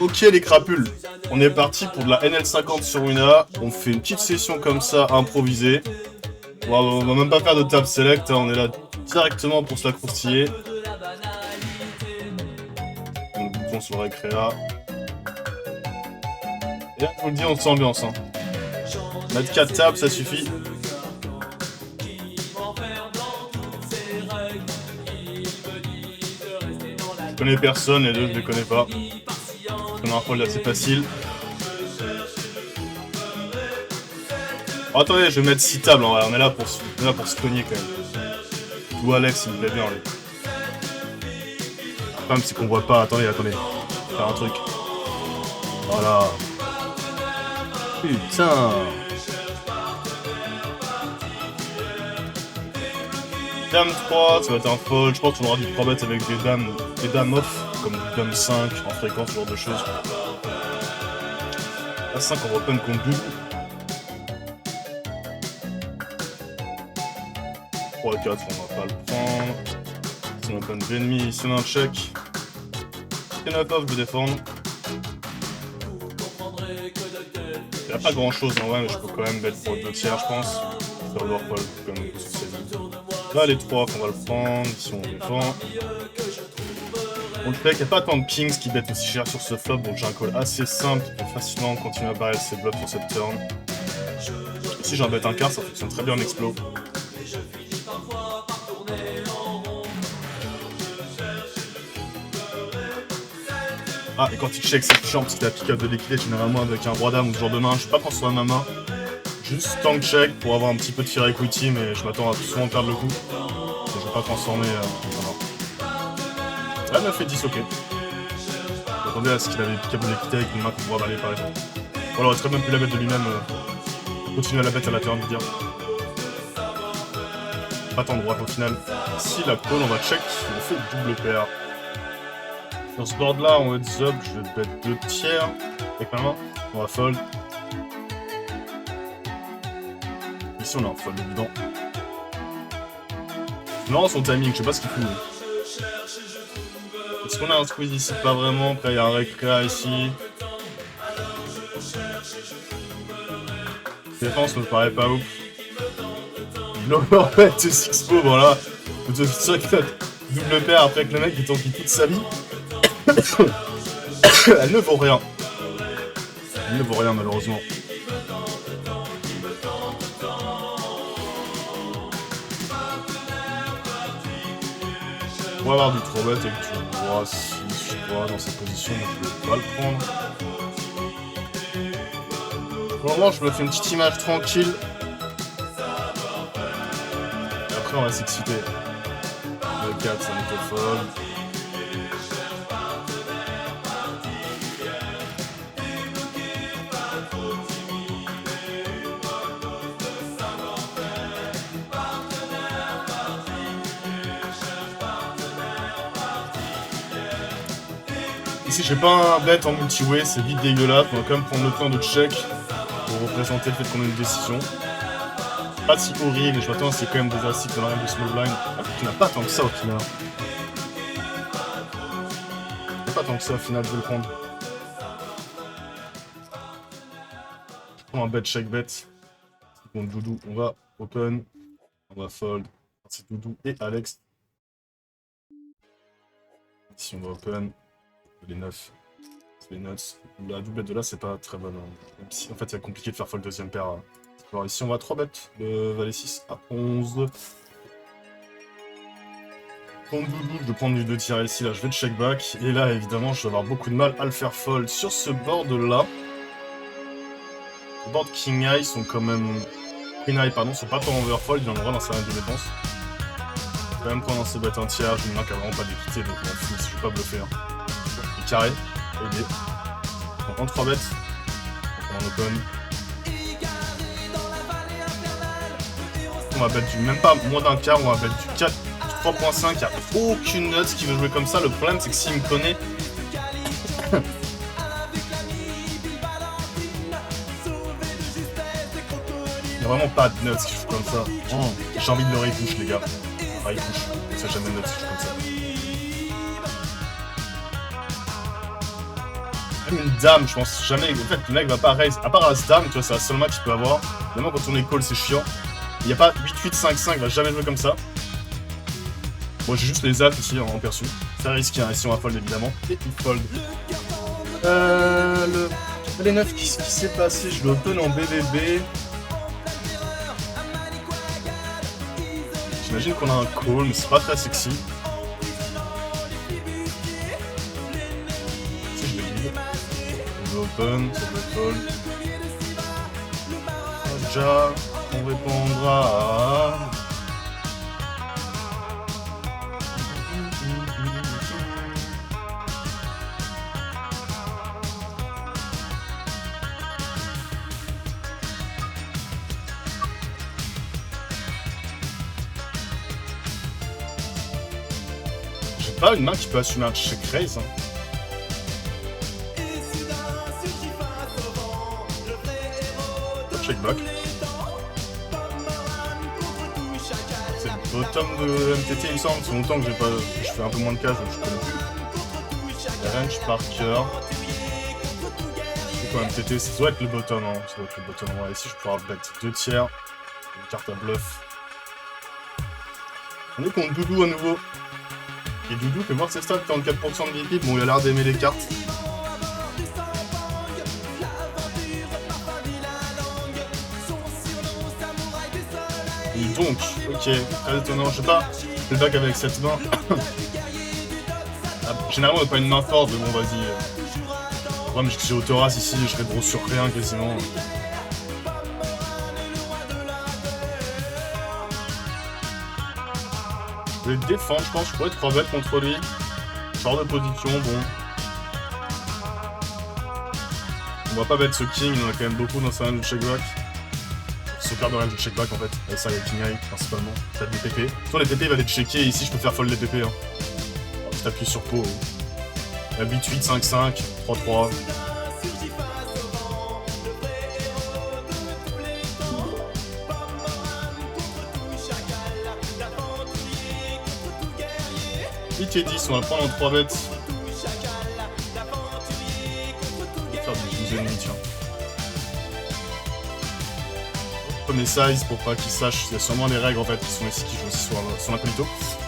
Ok les crapules, on est parti pour de la NL50 sur Wina. On fait une petite session comme ça, improvisée. On va même pas faire de tab select, hein. On est là directement pour se la croustiller. Donc bouton sur récréa. Et là, je vous le dis, on s'ambiance. Hein. Mettre 4 tables, ça suffit. Je connais personne, les deux, je les connais pas. On a un rôle assez facile. Oh, attendez, je vais mettre 6 tables en vrai, on est là pour se cogner quand même. Ou Alex, il me plaît bien lui. Le problème c'est qu'on voit pas, attendez. Faire un truc. Voilà. Putain. Dame 3, ça va être un fold, je pense qu'on aura du 3 bêtes avec des dames off, comme du dame 5 en fréquence, ce genre de choses. A 5 on va open contre double. 3 et 4 on va pas le prendre. Si on open d'ennemi, si on a un check. Si on a pas, je vais défendre. Il n'y a pas grand chose en vrai, mais je peux quand même bet pour 2 tiers je pense. Faire le warpol comme c'est dit. Là les 3 on va le prendre, ici on défend. On le fait qu'il n'y a pas tant de kings qui bet aussi cher sur ce flop, donc j'ai un call assez simple qui peut facilement continuer à barrer ses bluffs sur cette turn. Si j'en bet un quart, ça fonctionne très bien en explo. Ah, et quand il check, c'est chiant parce qu'il a pick-up de liquidité généralement avec un roi dame ou ce genre de main. Je suis pas transformé ma main. Juste tank check pour avoir un petit peu de fear equity, mais je m'attends à souvent perdre le coup. Et je vais pas transformer. Là, 9 et 10, ok. J'attendais à ce qu'il avait pick-up de liquidité avec une main qu'on pourra balayer par exemple. Bon, alors il serait même plus la bête de lui-même. Continuer à la bête à la turn, je veux dire. Pas tant de droite au final. Si la call, on va check, on fait double paire. Sur ce board là, en heads up, je vais bet 2 tiers avec ma main. On va fold. Ici, on a un fold dedans. Non, son timing, je sais pas ce qu'il fout. Est-ce qu'on a un squeeze ici? Pas vraiment. Après, il y a un récréa ici. Défense me paraît pas ouf. Il overbet 6 beau, voilà. C'est sûr qu'il a double paire après que le mec il tanky toute sa vie. Elle ne vaut rien. Elle ne vaut rien malheureusement. On va avoir du 3 bet et que tu vois si je vois dans cette position, je vais pas le prendre. Pour le moment, je me fais une petite image tranquille. Et après, on va s'exciter. Le 4, ça n'est pas folle. Ici, j'ai pas un bet en multi-way, c'est vite dégueulasse. On va quand même prendre le temps de check pour représenter le fait qu'on a une décision. Pas si horrible, je m'attends à ce qu'il y ait quand même des acides dans la de small blind. Il n'y en a pas tant que ça au final. Il n'y a pas tant que ça au final, je vais le prendre. Je prends un bet check bet. Bon, Doudou, on va open. On va fold. C'est Doudou et Alex. Ici, on va open. Les 9. C'est les nuts. La double de là, c'est pas très bonne. Même si, en fait, c'est compliqué de faire fold deuxième paire. Alors ici, on va 3 bêtes. Le valet 6 à 11. Contre Doudou, je vais prendre du 2 tiers ici. Là, je vais check back. Et là, évidemment, je vais avoir beaucoup de mal à le faire fold sur ce board là. Les boards King Eye sont quand même. Queen Eye, pardon, sont pas tant overfold. Il en aura dans sa range de défense. Je vais quand même prendre un c-bet un tiers. J'ai une main qui a vraiment pas d'équité, donc je m'en fous si je vais pas bluffer. Hein. Carré, aidé. Donc en 3 bêtes, on open. On va bet du même pas moins d'un quart, on va bet du 4, 3.5, il n'y a aucune note qui veut jouer comme ça. Le problème c'est que s'il me connaît. Il n'y a vraiment pas de notes qui joue comme ça. Oh, j'ai envie de le push les gars. Ah, il push, on sait jamais de notes qui joue comme ça. Même une dame, je pense jamais. En fait, le mec va pas raise. À part As-Dame, tu vois, c'est la seule main qu'il peut avoir. Vraiment, quand on est call, c'est chiant. Il n'y a pas 8-8-5-5, il va jamais jouer comme ça. Bon, j'ai juste les As ici en perçu. C'est risqué, hein, si on va fold évidemment. Et il fold. Les 9, qu'est-ce qui s'est passé? Je l'open en BBB. J'imagine qu'on a un call, mais c'est pas très sexy. Si je le dis. Je l'open, ça peut fold. Déjà, on répondra. J'ai pas une main qui peut assumer un check raise. Hein. Check back. C'est le bottom de MTT, il me semble. C'est longtemps que je fais un peu moins de cases, donc je connais plus. Range par cœur. C'est quoi MTT? Ça doit être le bottom, hein. Ça doit être le bottom. Ouais, ici je pourrais bet 2 tiers. Une carte à bluff. On est contre Doudou à nouveau. Et Doudou fait voir ses stats, 44% de VP. Bon, il a l'air d'aimer les cartes. Et donc, ok, très étonnant, je sais pas, le back avec cette main. Généralement, on n'a pas une main forte, mais bon, vas-y. Le problème, c'est que j'ai Autoras ici, je serais gros sur rien quasiment. Je vais le défendre, je pense, je pourrais 3 bêtes contre lui. Genre de position, bon. On va pas bet ce king, il en a quand même beaucoup dans sa range de checkback. Ce card de range de checkback en fait, et ça il y a king high principalement. Peut-être des TP. Soit les TP il va les checker, et ici je peux faire fold les TP. Hein. Je t'appuie sur pot. La 8-8, 5-5, 3-3. Et 10, on va le prendre en 3 bêtes. On va faire du 12,5 tiens. Premier size pour pas qu'ils sachent, il y a sûrement des règles en fait qui sont ici qui jouent aussi sur l'incognito.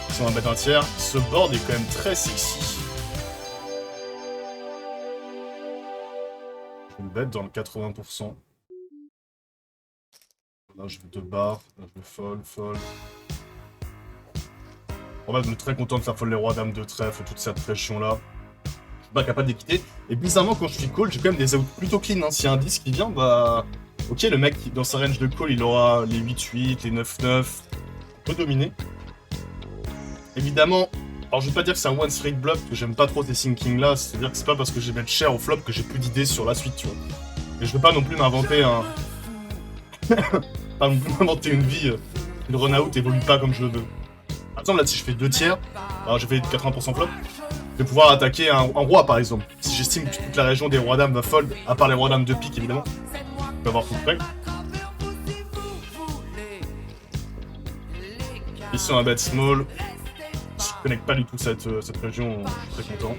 Ils sont un bet un tiers. Ce board est quand même très sexy. Je vais le bet dans le 80%. Là je veux 2 barres, là je veux fold. En fait, on est très content de faire fold les rois, dames de trèfle, toute cette pression là. Je suis pas capable d'équiter. Et bizarrement, quand je suis call, j'ai quand même des outs plutôt clean. Hein. S'il y a un 10 qui vient, bah. Ok, le mec dans sa range de call, il aura les 8-8, les 9-9. On peut dominer. Évidemment, alors je vais pas dire que c'est un one straight bluff, parce que j'aime pas trop ces sinking là. C'est-à-dire que c'est pas parce que j'ai bet cher au flop que j'ai plus d'idées sur la suite, tu vois. Et je veux pas non plus m'inventer un. Pas non plus m'inventer une vie. Le run-out évolue pas comme je le veux. Par exemple, là, si je fais 2 tiers, alors j'ai fait 80% flop, je vais pouvoir attaquer un roi, par exemple. Si j'estime que toute la région des rois-dames va fold, à part les rois-dames de pique, évidemment, je peux avoir full prêt. Ici, on a bet small. Si je connecte pas du tout cette région, je suis très content.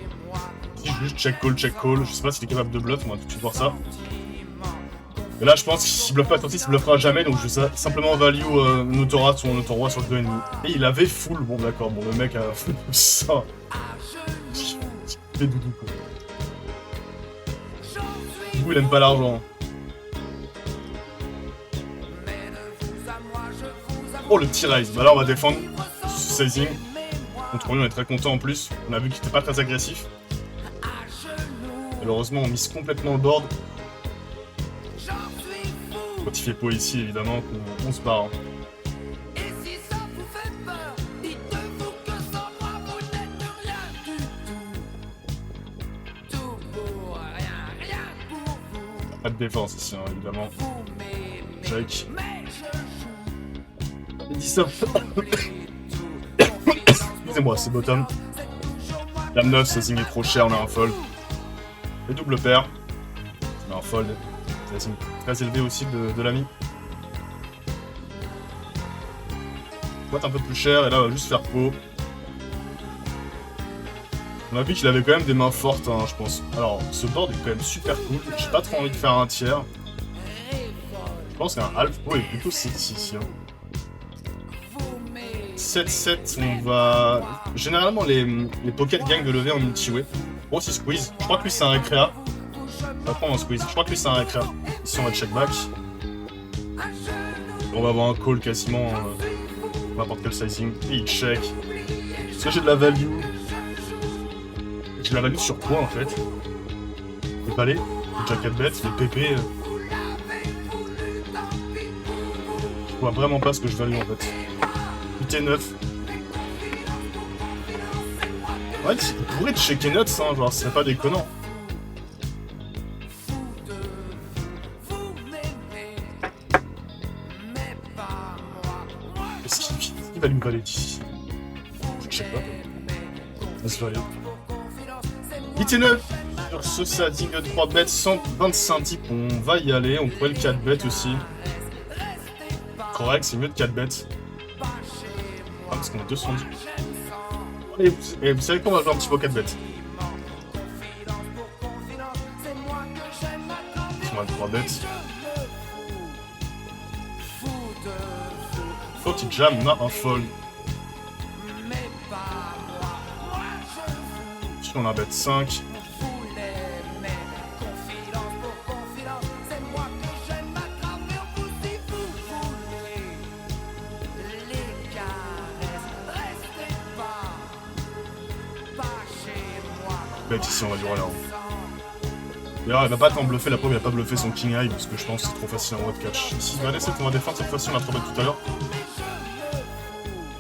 Ici, je juste check call. Je sais pas s'il est capable de bluff, on va tout de suite voir ça. Et là, je pense que s'il bluffe pas sur 6, il bluffera jamais, donc je vais simplement value Notora sur notre roi sur le 2,5. Et il avait full, bon d'accord, bon le mec a full ça. Il fait doudou quoi. Doudou, il aime pas l'argent. Oh le petit raise, bah là on va défendre ce sizing. Contre lui on est très content en plus, on a vu qu'il était pas très agressif. Malheureusement on mise complètement le board. Quand il fait pot ici, évidemment, on se barre. Pas de défense ici, hein, évidemment. Jake. Il dit ça. Excusez-moi, c'est bottom. Dame 9, ce signe est trop cher, on a un fold. Et double paire. On a un fold. C'est très élevé aussi de l'ami. Boîte un peu plus cher et là on va juste faire pot. On a vu qu'il avait quand même des mains fortes, hein, je pense. Alors, ce board est quand même super cool. J'ai pas trop envie de faire un tiers. Je pense qu'un half est plutôt sexy ici. Hein. 7-7, on va... Généralement, les pocket gang de lever en multi-way. Bon, c'est squeeze. Je crois que lui, c'est un récréa. On va prendre un squeeze. Je crois que lui, c'est un récréa. Ici, on va check back. On va avoir un call quasiment n'importe quel sizing. Et il check. Est-ce que j'ai de la value? J'ai de la value sur quoi, en fait? Le palais, le jacket bet, le PP... Je vois vraiment pas ce que je value, en fait. T9. Ouais, il pourrait checker nuts, hein, genre, ce serait pas déconnant. Est-ce qu'il va lui valer d'ici? Je sais pas. Laisse valer. T9 sur ce setting de 3 bêtes, 125 types, on va y aller. On pourrait le 4 bêtes aussi. Correct, c'est mieux de 4 bêtes. Ah, parce qu'on a 210. Et vous savez quoi, on va jouer un petit pocket bet. On a 3 bêtes. Faut qu'il jam, on a un fold. Si on a bet 5. Bet ici, on va du rien. D'ailleurs, il va pas tant bluffer, la pauvre, il a pas bluffé son king high parce que je pense que c'est trop facile en mode catch. Ici, il va laisser qu'on va défendre cette fois-ci, on a 3 bêtes tout à l'heure.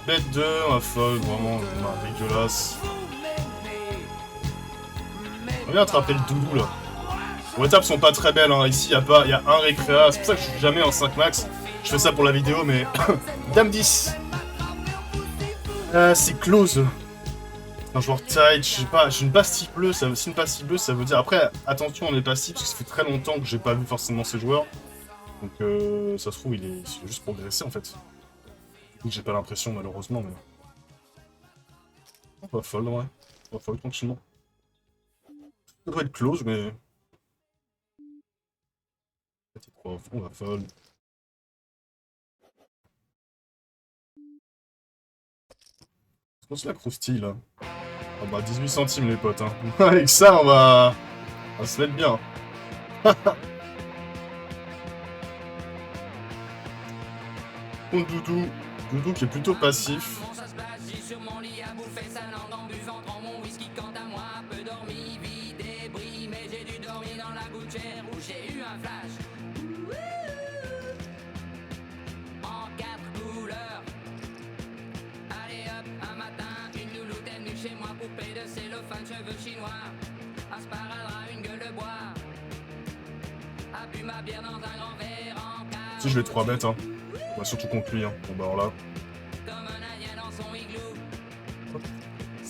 Bet 2, on va fold, vraiment, dégueulasse. On vient attraper le doudou là. Les tables sont pas très belles, hein. Ici, il y a un récréa, c'est pour ça que je suis jamais en 5 max. Je fais ça pour la vidéo, mais. Dame 10. C'est close. Un joueur tight, je sais pas, j'ai une pastille bleue, si une pastille bleue ça veut dire... Après, attention on est passif parce que ça fait très longtemps que j'ai pas vu forcément ces joueurs. Donc ça se trouve il est juste progressé en fait. J'ai pas l'impression malheureusement mais... On va fold ouais, on va fold tranquillement. Ça doit être close mais... On va fold. On se la croustille là. Ah bah 18 centimes les potes hein. Avec ça on va se mettre bien. Contre Doudou. Doudou qui est plutôt passif. Si je vais 3 bêtes, hein. On va surtout contre lui, hein. Bon bah alors là.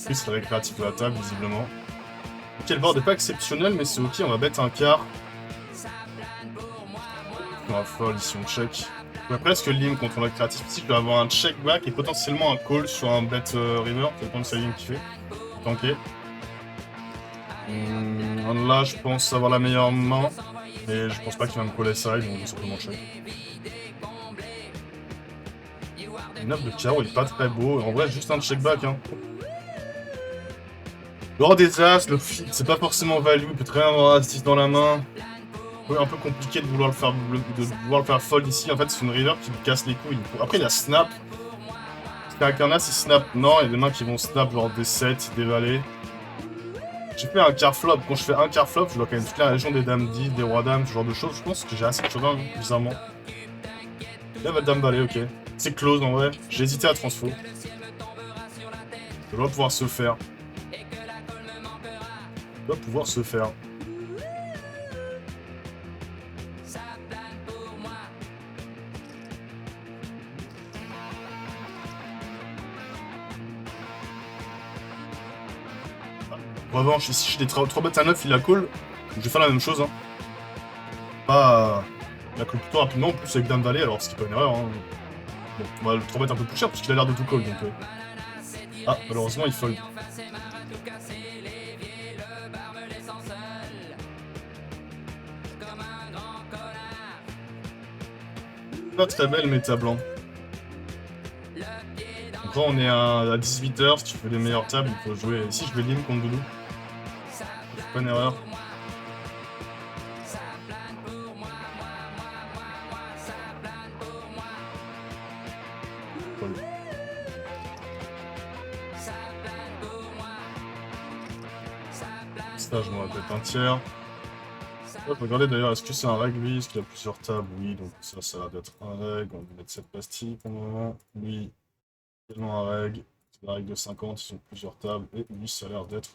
Lui c'est le récréatif de la table, visiblement. Ok, le board n'est pas exceptionnel, mais c'est ok, on va bête un quart. On va fold ici, on check. On va presque lim contre le créatif. Ici, je vais avoir un check back et potentiellement un call sur un bet river. Ça dépend de sa ligne qu'il fait. Tanké. Là, je pense avoir la meilleure main. Et je pense pas qu'il va me coller ça, donc je vais simplement check. Le 9 de carreau, il est pas très beau. En vrai, juste un check back. Hein. Lors des as, le fit, c'est pas forcément value. Il peut très bien avoir as-10 dans la main. Un peu compliqué de vouloir le faire fold ici. En fait, c'est une river qui me casse les couilles. Après, il y a snap. Avec un as, il snap. Non, il y a des mains qui vont snap, genre des 7, des valets. J'ai fait un quart flop. Quand je fais un quart flop, je dois quand même toute la région des dames 10, des rois dames, ce genre de choses. Je pense que j'ai assez de choses, bizarrement. Là, votre dame valet, ok. C'est close en vrai. J'ai hésité à transfo. Ça doit pouvoir se faire. Ça doit pouvoir se faire. En revanche, ici j'ai des 3 bêtes à 9, il a call. Donc je vais faire la même chose. Hein. Pas. Il a call plutôt rapidement, en plus avec Dame Valet, alors ce qui est pas une erreur. Hein. Bon, on va le 3 bêtes un peu plus cher parce qu'il a l'air de tout call donc. Ah, malheureusement il fold. Pas très belle méta blanc. Donc là on est à 18h, si tu veux les meilleures tables, il faut jouer. Ici je vais lim contre Doudou. Pas une erreur. Ça, je m'en rappelle un tiers. Je regardais d'ailleurs, est-ce que c'est un règle, est-ce qu'il y a plusieurs tables? Oui, donc ça a l'air d'être un règle. On va mettre cette pastille pour le moment. Oui, tellement un règle. C'est la règle de 50, ils ont plusieurs tables. Et oui, ça a l'air d'être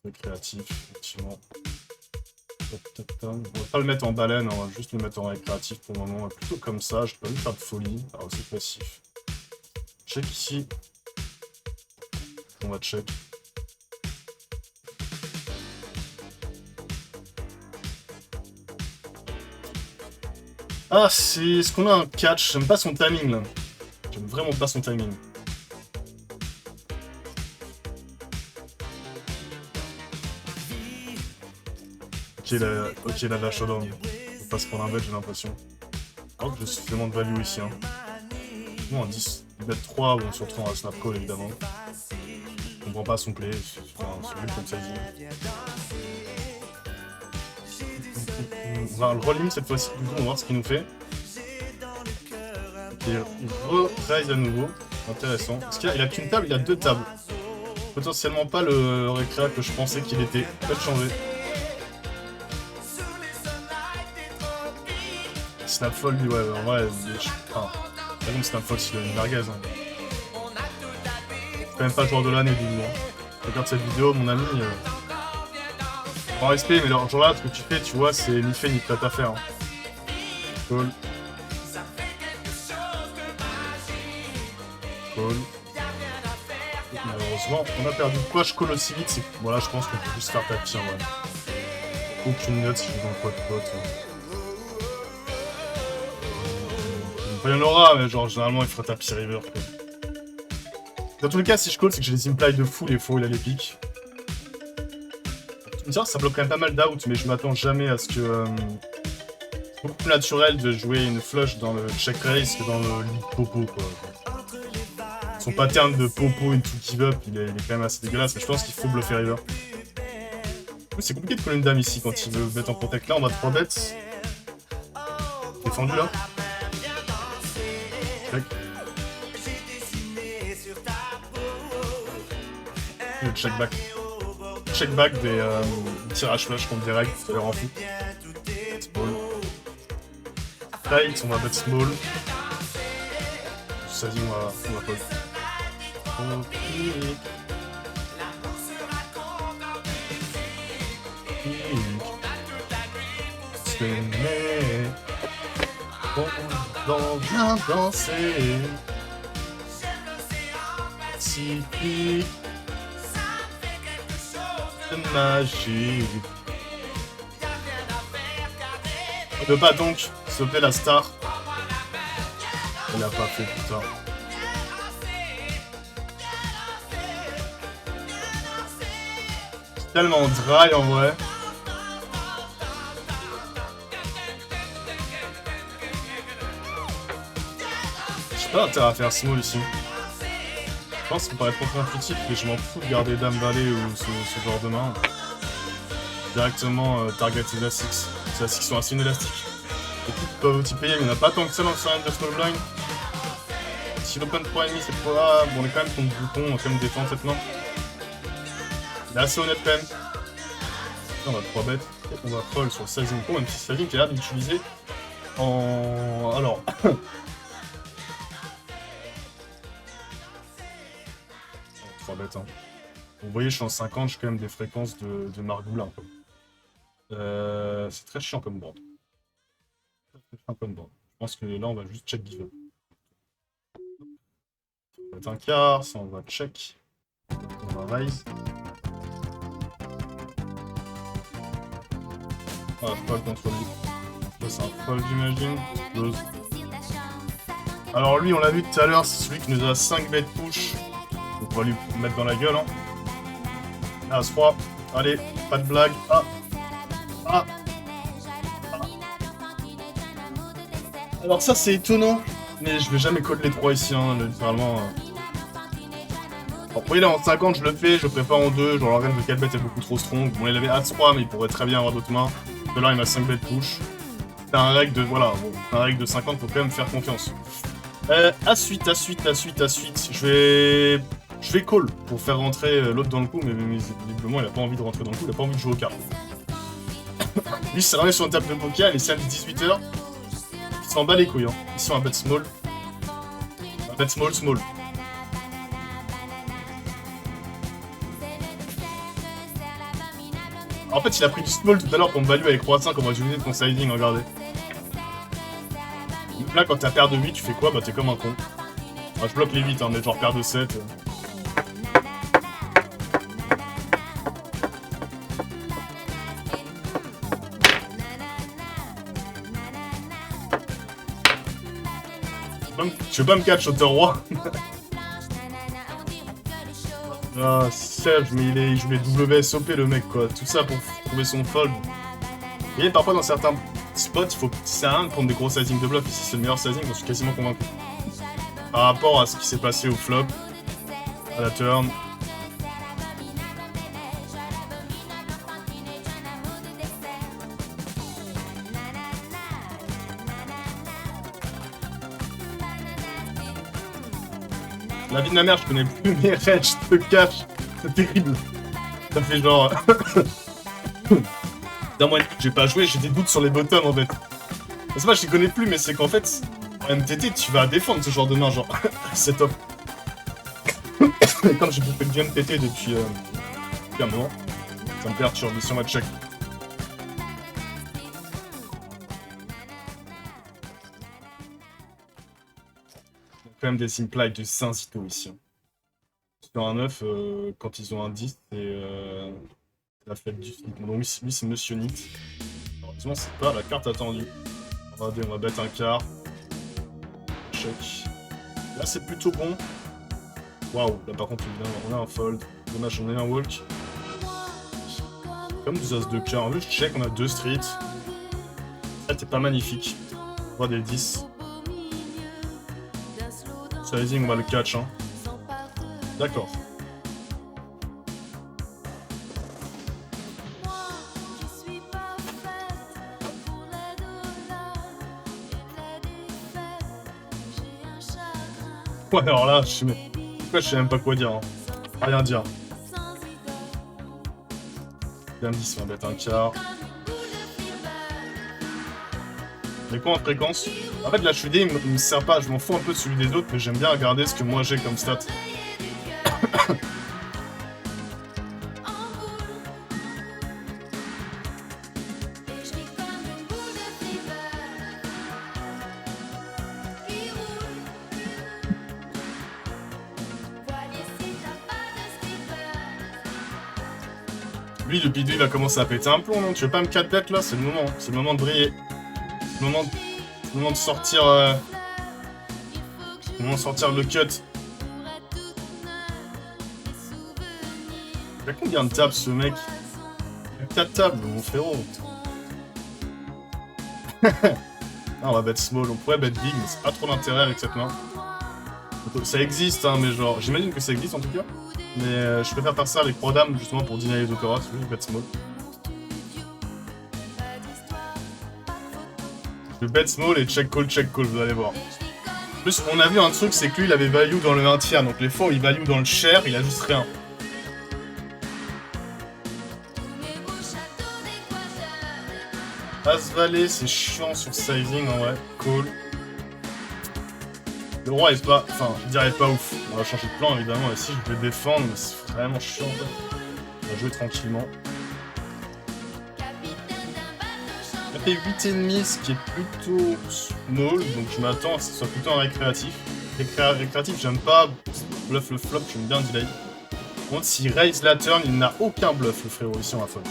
très créatif, effectivement. On va pas le mettre en baleine, on va juste le mettre en règle créatif pour le moment. Plutôt comme ça, je peux pas lui faire de folie. Alors c'est passif. Check ici. On va check. Ah, c'est... Est-ce qu'on a un catch? J'aime pas son timing, là. J'aime vraiment pas son timing. Ok, la showdown. Faut pas se prendre un bet, j'ai l'impression. Alors que j'ai suffisamment de value ici, hein. Non, un 10. Il bet 3, bon, surtout un snap call, évidemment. Je comprends pas son play, c'est nul comme ça, on va le rolling cette fois-ci, du coup, on va voir ce qu'il nous fait. Ok, il re-raise à nouveau. Intéressant. Parce qu'il a qu'une table, il a 2 tables. Potentiellement pas le récréa que je pensais qu'il était. Peut-être changer. Snapfall, lui, ouais, en vrai, enfin, pas comme Snapfall s'il a une merguez. Hein. C'est quand même pas le joueur de l'année, du coup. Hein. Regarde cette vidéo, mon ami. En respect, mais genre là, ce que tu fais, tu vois, c'est ni fait ni prêt à faire. Hein. Cool. Cool. Malheureusement, on a perdu. Pourquoi je colle aussi vite? C'est que voilà, je pense qu'on peut juste faire tapis en vrai. Aucune note si je joue dans le pot-pot. Il y en aura, mais genre généralement il fera tapis river. Quoi. Dans tous les cas, si je call, c'est que j'ai des implies de fou, les faux, il a les pics. Tu me diras, ça bloque quand même pas mal d'out, mais je m'attends jamais à ce que. C'est beaucoup plus naturel de jouer une flush dans le check raise que dans le lead popo quoi. Son pattern de popo into give up, il est quand même assez dégueulasse, mais je pense qu'il faut bluffer river. C'est compliqué de coller une dame ici quand il veut mettre en protect. Là, on va 3 bêtes. Défendu là. Check. Le check back. Check back des tirages flash contre des règles, ça les rend fou. Small. Tight, on va bet small. Ça dit, on va pas. On vient danser. Typique de magie. Ne pas donc, s'il te plaît, la star. Elle a pas fait, putain. C'est tellement dry en vrai. J'ai pas intérêt à faire small ici. Je pense qu'il paraît trop intuitif, mais je m'en fous de garder Dame Valet ou ce genre de main. Directement target Elastics. Les Elastics sont assez inélastiques. Beaucoup peuvent aussi payer, mais il n'y en a pas tant que ça dans le scénario de Small Blind. Si l'open 3,5 c'est pas. Bon, on est quand même contre bouton, on va quand même défendre cette main. Il est assez honnête quand même. Là, on va 3 bêtes. On va fold sur le sizing pro, même si sizing qui a l'air d'utiliser en. Alors. 3 bêtes, hein. Vous voyez, je suis en 50, j'ai quand même des fréquences de margoulin. C'est très chiant comme board. Très chiant comme board. Je pense que là, on va juste check give up. Ça va être un quart, ça on va check. On va raise. Ah, fold contre lui. Ça, c'est un fold, j'imagine. Close. Alors, lui, on l'a vu tout à l'heure, c'est celui qui nous a 5 bêtes push. Donc, on va lui mettre dans la gueule, hein. As-3. Allez, pas de blague. Ah. Ah. Alors ça c'est étonnant, mais je vais jamais call les 3 ici, hein, littéralement. Après là en 50 je le fais, je le fais pas en 2, genre la reine de 4 bêtes est beaucoup trop strong. Bon il avait As-3 mais il pourrait très bien avoir d'autres mains. Là il m'a 5 bêtes push. C'est un règle de, voilà, bon, un règle de 50, faut quand même faire confiance. À suite. Je vais call pour faire rentrer l'autre dans le coup, mais visiblement il a pas envie de rentrer dans le coup, il a pas envie de jouer au cartes. Lui c'est ramené sur une table de poker, il est samedi 18h. Il s'en bat les couilles, hein. Ils sont un bet small. Un bet small. En fait, il a pris du small tout à l'heure pour me value avec Roi 5, on va utiliser ton sizing, regardez. Donc là, quand t'as paire de 8, tu fais quoi? Bah, t'es comme un con. Bah, je bloque les 8, hein, mais genre paire de 7. Je veux pas me catch au roi. Ah, Serge, mais il joue les WSOP le mec quoi. Tout ça pour trouver son fold. Et parfois dans certains spots, il faut c'est rien de prendre des gros sizing de bluff. Ici c'est le meilleur sizing, j'en suis quasiment convaincu. Par rapport à ce qui s'est passé au flop, à la turn. La vie de ma mère, je connais plus mes raids, je te cache. C'est terrible. Ça fait genre... D'un mois et demi que j'ai pas joué, j'ai des doutes sur les bottoms en fait. C'est pas que je les connais plus, mais c'est qu'en fait, en MTT, tu vas défendre ce genre de main, genre, c'est top. Et comme j'ai fait du MTT depuis un moment, ça me perturbe sur ma check. Quand même des simplies de Saint-Zito ici. Hein. Sur un 9, quand ils ont un 10, c'est la fête du slip. Donc lui c'est Monsieur Nit. Heureusement c'est pas la carte attendue. On va bet un quart. Check. Là c'est plutôt bon. Waouh, là par contre évidemment on a un fold. Dommage on a un walk. Comme des as de cœur. En plus je check, on a 2 streets. Là t'es pas magnifique. On voit des 10. Sizing on va le catch hein. D'accord. Ouais, alors là, je sais même pas quoi dire. Hein. Rien dire. Bien 10, on va mettre un quart. Mais quoi en fréquence? En fait, la HUD, il me sert pas, je m'en fous un peu de celui des autres, mais j'aime bien regarder ce que moi j'ai comme stat. Lui, le bidou, il va commencer à péter un plomb, non? Tu veux pas me 4 bêtes là? C'est le moment. C'est le moment de briller. C'est le moment de sortir... C'est le moment de sortir le cut. Il a combien de tables, ce mec? Il a 4 tables, mon frérot. Ah, on va bet small. On pourrait bet big, mais c'est pas trop l'intérêt avec cette main. Ça existe, hein, mais genre... J'imagine que ça existe, en tout cas. Mais je préfère faire ça avec Pro Dame, justement, pour deny les autoroutes. Je bet small. Je bet small et check call, vous allez voir. En plus, on a vu un truc, c'est que lui, il avait value dans le 1 tiers. Donc les fois où il value dans le cher, il a juste rien. As-Valet, c'est chiant sur sizing, en vrai. Call. Le roi est pas... Enfin, je dirais pas ouf. On va changer de plan, évidemment. Ici, je vais défendre, mais c'est vraiment chiant, en fait. On va jouer tranquillement. Il a fait 8,5, ce qui est plutôt small, donc je m'attends à ce que ce soit plutôt un récréatif. Récréatif, j'aime pas bluff le flop, j'aime bien delay. Par contre, s'il raise la turn, il n'a aucun bluff, le frérot, ici on va fold.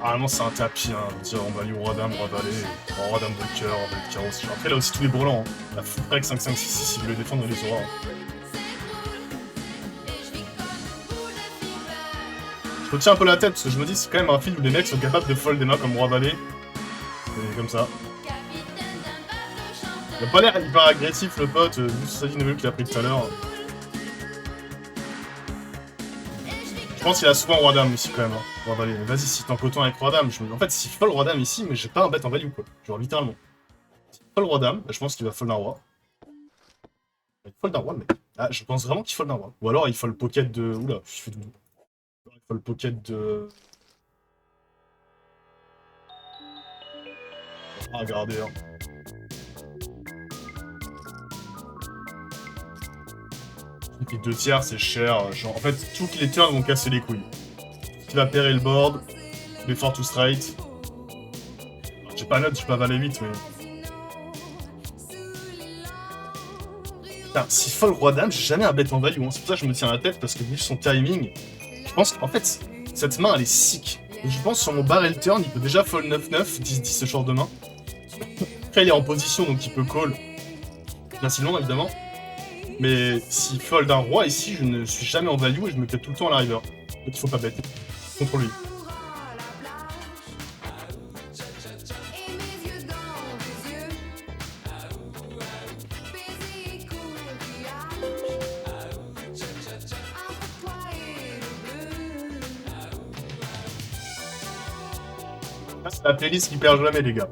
Normalement, c'est un tapis, hein. Dire, on value roi dame, roi valet, roi dame de cœur, valet de carreau. Après, là aussi, tous les brelans. Hein. La full break 5-5-6-6, s'ils veulent défendre, on les aura. Hein. Je retiens un peu la tête parce que je me dis, c'est quand même un film où les mecs sont capables de fold des mains comme roi valet. Et comme ça. Il a pas l'air hyper agressif, le pote, vu ça dit qu'il a pris tout à l'heure. Je pense qu'il a souvent roi dame ici quand même. Hein. Roi valet. Vas-y, si t'es en coton avec roi dame, en fait, s'il fold roi dame ici, mais j'ai pas un bet en value quoi. Genre littéralement. S'il fold roi dame, bah, je pense qu'il va fold un roi. Il fold un roi, mec. Ah, je pense vraiment qu'il fold un roi. Ou alors il fold pocket de. Oula, je fais doudou. Il fold pocket de. Ah, regardez. Hein. Les 2 tiers, c'est cher. Genre, en fait, toutes les turns vont casser les couilles. Tu vas pairer le board, les fort to straight. J'ai pas note, j'ai pas valet 8, mais. Putain, si fold roi dame, j'ai jamais un bet en value. Hein. C'est pour ça que je me tiens la tête, parce que vu son timing, je pense qu'en fait, cette main, elle est sick. Je pense sur mon barrel turn, il peut déjà fold 9-9, 10-10 ce genre de main. Après, il est en position, donc il peut call facilement, évidemment. Mais s'il fold un roi ici, je ne suis jamais en value et je me cut tout le temps à la river. Donc il faut pas bet contre lui. Là, c'est la playlist qui perd jamais, les gars.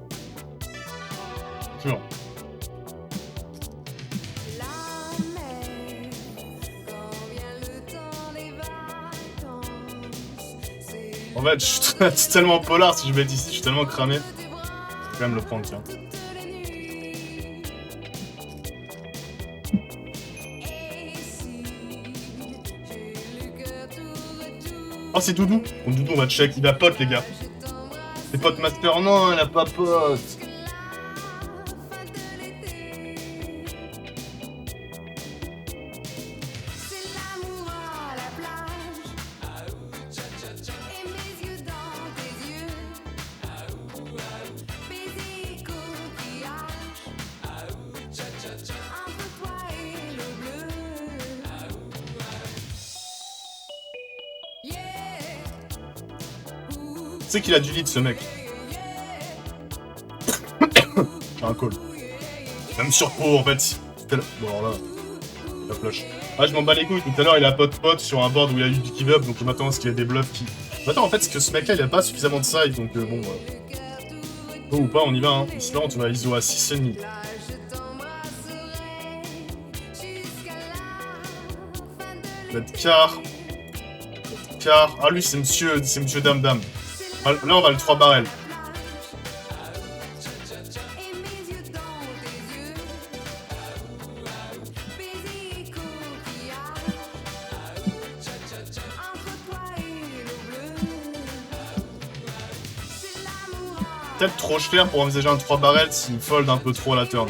Toujours. En fait, je suis tellement polar si je vais être ici, je suis tellement cramé. Je vais quand même le prendre, tiens. Oh, c'est Doudou. Bon, Doudou, on va check. Il a pote, les gars. C'est pote master. Non, il a pas pote. Tu sais qu'il a du lead, ce mec. J'ai un call. Même sur pot, en fait. Bon, alors là, la flush. Ah, je m'en bats les couilles. Tout à l'heure, il a pot sur un board où il y a eu du give up, donc maintenant, est-ce qu'il y a des bluffs qui... Maintenant, en fait, c'est que ce mec-là, il a pas suffisamment de size, donc bon... Tôt ou pas, on y va, hein. Ici, là, on va ISO à 6,5. Let's car. Ah, lui, c'est monsieur dame. Là, on va le 3 barrel. Peut-être trop cher pour envisager un 3 barrel s'il fold un peu trop à la turn.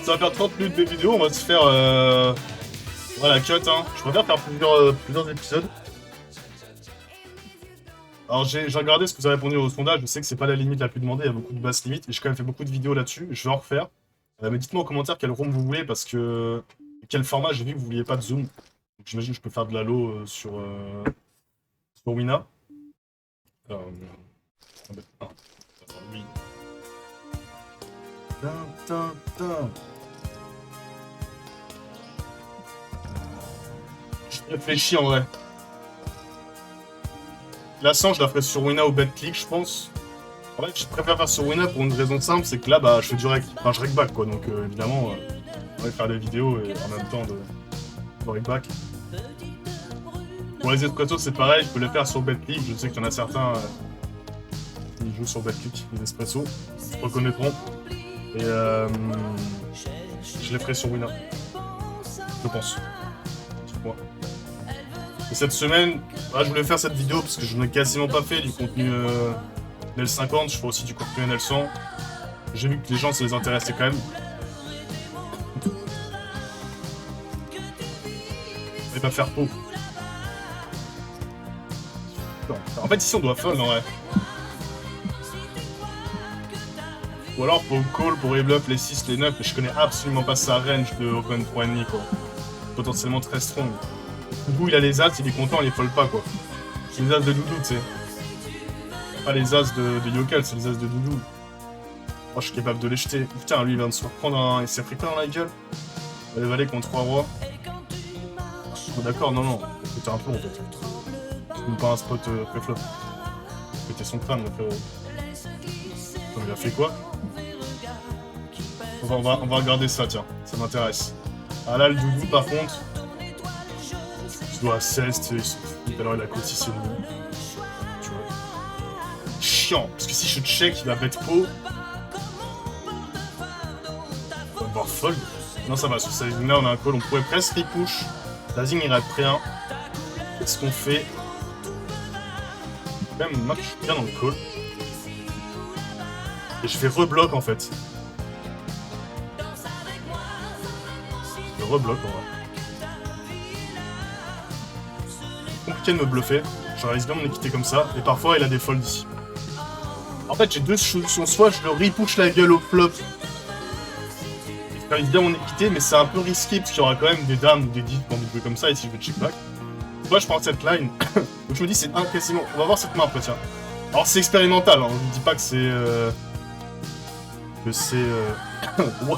Ça va faire 30 minutes de vidéo, on va se faire voilà, cut, hein. Je préfère faire plusieurs épisodes. Alors j'ai regardé ce que vous avez répondu au sondage, je sais que c'est pas la limite la plus demandée, il y a beaucoup de basses limites, et j'ai quand même fait beaucoup de vidéos là-dessus, je vais en refaire. Mais dites-moi en commentaire quel room vous voulez, parce que... Quel format, j'ai vu que vous vouliez pas de zoom. J'imagine que je peux faire de la low sur Wina. Oui. Je réfléchis en vrai. La 100, je la ferai sur Wina ou BetClick, je pense. En fait, je préfère faire sur Wina pour une raison simple, c'est que là, bah, je fais du rec. Enfin, je rec back, quoi. Donc, évidemment, on va faire des vidéos et en même temps de rec back. Pour les espressos, c'est pareil, je peux les faire sur BetClick. Je sais qu'il y en a certains qui jouent sur BetClick, les espressos. Ils se reconnaîtront. Et je les ferai sur Wina. Je pense. Moi. Et cette semaine, je voulais faire cette vidéo parce que je n'ai quasiment pas fait du contenu L50, je fais aussi du contenu NL100. J'ai vu que les gens, ça les intéressait quand même. vais pas faire pot. En fait, ici, on doit fold, en vrai. Ou alors, pour call, pour rebluff les 6, les 9, mais je connais absolument pas sa range de open 3,5, quoi. Potentiellement très strong. Du coup, il a les as, il est content, il les fold pas, quoi. C'est les as de Doudou, tu sais. Pas les as de Yokel, c'est les as de Doudou. Moi, je suis capable de les jeter. Putain, lui, il vient de se reprendre un... Il s'est pris quoi dans la gueule? Les valets contre 3 rois. Oh, d'accord, non. C'était un peu, en fait. C'est pas un spot pré-flop. C'était son crâne, donc... il a fait quoi? On va regarder ça, tiens. Ça m'intéresse. Ah là, le Doudou, par contre... Je dois à 16, tu sais. Tout à l'heure, il a cotisé le nom. Tu vois. Chiant. Parce que si je check, il va bet pot. On va voir fold. Non, ça va. Sur cette ligne-là, on a un call. On pourrait presque repush. La zing irait près 1. Qu'est-ce qu'on fait? Même, moi, je suis bien dans le call. Et je fais rebloc, en fait. Je rebloc, en vrai. C'est compliqué de me bluffer. Je risque bien de me quitter comme ça. Et parfois, il a des folds ici. En fait, j'ai deux solutions. Soit je le repush la gueule au flop. Je risque bien mon équité, mais c'est un peu risqué parce qu'il y aura quand même des dames ou des 10 pour me jouer comme ça. Et si je veux check back. Soit je prends cette line. Donc je me dis, c'est quasiment. On va voir cette main après, tiens. Alors, c'est expérimental. Hein. Je vous dis pas que c'est. Bon,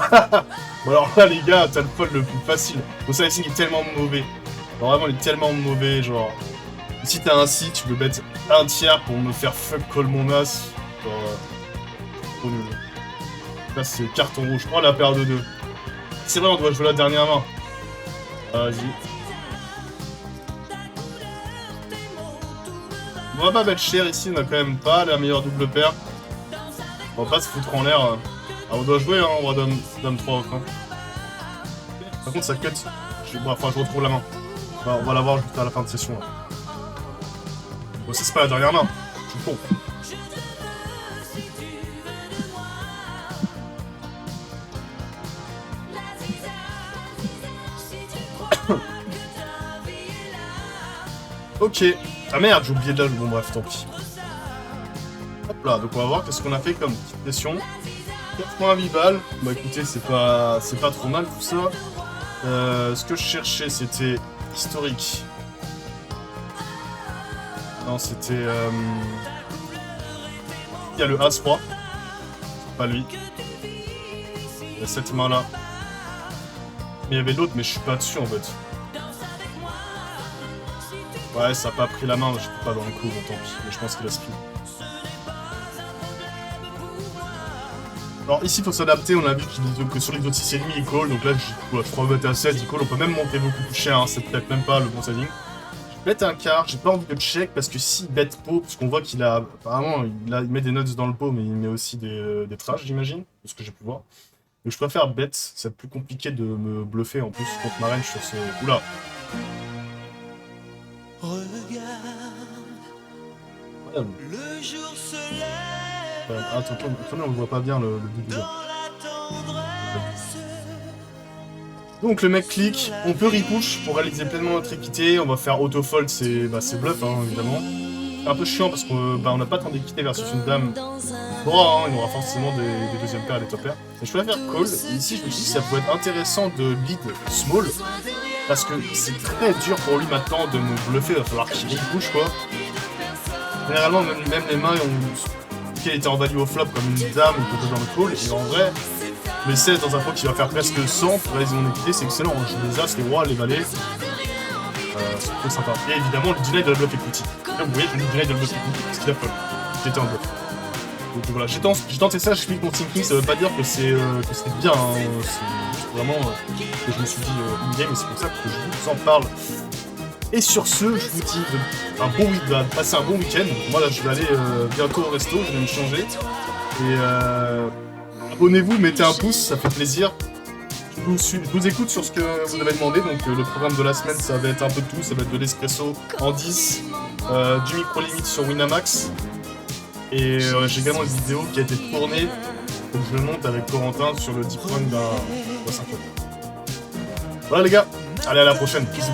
alors là, les gars, t'as le fold le plus facile. Donc, ça, ici, il est tellement mauvais. Alors, vraiment, il est tellement mauvais. Genre, si t'as un si, tu peux mettre un tiers pour me faire fuck call mon as. Genre, trop nul. Là, c'est carton rouge. Oh, la paire de 2. C'est vrai, on doit jouer la dernière main. Vas-y. On va pas mettre cher ici, on a quand même pas la meilleure double paire. On va pas se foutre en l'air. Ah, on doit jouer, hein, on va dame 3 off. Hein. Par contre, ça cut. Bon, enfin, je retrouve la main. On va la voir juste à la fin de session. Là. Bon, ça, c'est pas la dernière main. Je suis con. Ok. Ah merde, j'ai oublié de la jouer. Bon, bref, tant pis. Hop là, donc on va voir qu'est-ce qu'on a fait comme petite session. 4.8 balles. Bah écoutez, c'est pas trop mal tout ça. Ce que je cherchais, c'était historique. Non, c'était... Il y a le As-3. Pas lui. Il y a cette main-là. Mais il y avait l'autre, mais je suis pas dessus en fait. Ouais, ça a pas pris la main, je peux pas dans le coup, bon tant pis. Mais je pense qu'il a spin. Alors ici, il faut s'adapter, on a vu que sur les autres 6,5, il call, donc là, je crois mettre à 16, il call, on peut même monter beaucoup plus cher, hein, c'est peut-être même pas le bon setting. Je bet un quart, j'ai pas envie de check, parce que s'il bet pot, parce qu'on voit qu'il a, apparemment, il met des nuts dans le pot, mais il met aussi des trash, j'imagine, de ce que j'ai pu voir. Donc je préfère bet, c'est plus compliqué de me bluffer, en plus, contre ma range sur ce... Oula. Regarde. Le jour se lève. Attendez, on le voit pas bien le but du jeu. Donc le mec clique, on peut repush pour réaliser pleinement notre équité, on va faire auto-fold, c'est bluff hein, évidemment. C'est un peu chiant parce qu'on n'a pas tant d'équité versus une dame. Bon, hein, il y aura forcément des deuxièmes paires et des top pairs. Et je préfère call, et ici je me dis que ça pourrait être intéressant de lead small. Parce que c'est très dur pour lui maintenant de me bluffer, il va falloir qu'il push quoi. Généralement, même les mains qui étaient en value au flop comme une dame ou quelque chose dans le call, et en vrai, les 16 dans un pot qui va faire presque 100 pour réaliser mon équité, c'est excellent. Je joue les as, les rois, les valets. C'est plutôt sympa. Et évidemment, le deny de la bluff equity. Comme vous voyez, le deny de la bluff equity, parce qu'il a fold. J'étais en bluff. Donc voilà, j'ai tenté ça, je clique mon thinking, ça veut pas dire que c'est bien, hein. C'est vraiment que je me suis dit in-game, et c'est pour ça que je vous en parle. Et sur ce, je vous dis passer un bon week-end. Moi là, je vais aller bientôt au resto, je vais me changer. Et abonnez-vous, mettez un pouce, ça fait plaisir. Je vous écoute sur ce que vous avez demandé, donc le programme de la semaine, ça va être un peu de tout, ça va être de l'espresso en 10, du micro-limite sur Winamax. Et j'ai également une vidéo qui a été tournée, donc je le monte avec Corentin sur le deep run d'un 5. Voilà les gars, allez à la prochaine, bisous.